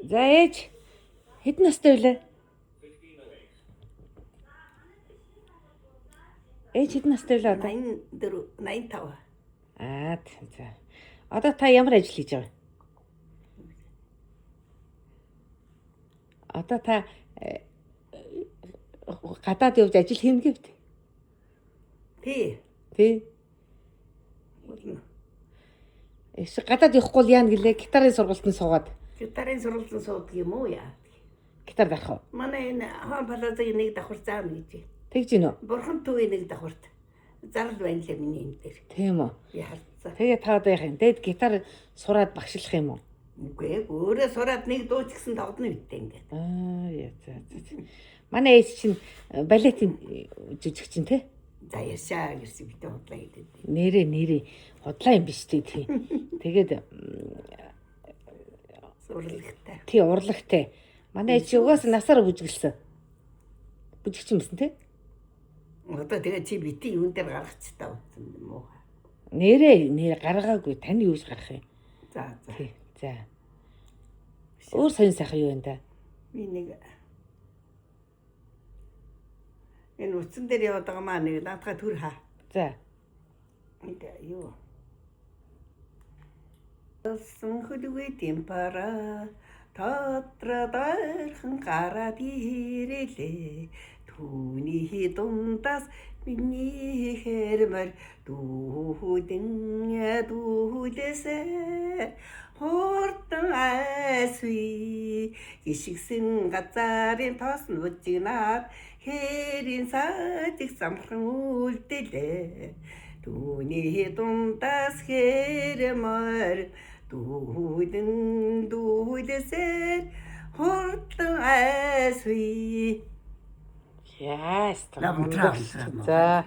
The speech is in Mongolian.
За ээж хэдэн настай вэ? Ээж хэдэн настай вэ одоо? 84, 85. За. Одоо та ямар ажил хийж байгаа? Одоо та гадаад явж ажил хийнэ гэвт. Тий. Гадаад явахгүй л яана гэлээ гитарын сургалтанд суугаад. Гитарын сургалтанд суудаг юм уу яа? Гитар дарах уу? Манай энэ хаан палазыг нэг давхар заана гэж. Тэгж гинөө. Бурхан төвийн нэг давхарт. Зарал байна лээ миний энэ дээр. Тийм үү. Яалцсан. Тэгээ та одоо яах юм? Дээд гитар сураад багшлах юм уу? Үгүй өөрөө сураад нэг дуу ч гэсэн тоглоно үтээ ингээд. Яа за. Манай ээж чинь балетын жүжигчин те? За яшаа гэсэн битээ худлаа гэдэг. Нэрээ худлаа юм биш тий. Тэгээд урлагтай. Тий урлагтай. Манай ээж угаасаа насаараа бүжгэлсэн. Бүжигчин байсан те? Одоо тэгээ чи бити юун дээр гаргач та утсан юм уу? Нэрээ гаргаагүй тань юус гарах юм? За. Тий. За. Өөр сонь сайхан юу вэ та? Би нэг энэ утсан дээр яваад байгаа маа нэг наадхай төр хаа. За. Юу? Сан хөдөвгөө темпара татраадархан гараад ирэлээ. Түүний дундаас миний хэрмэр дүүлээсээ хурдан айсви гიშгсэн газарын тоос нүжигнаад хэрийн садик самхан үлдэлээ. Түүний дундаас хэрмэр дүүлээсээ хурдан айсви. Яас. За.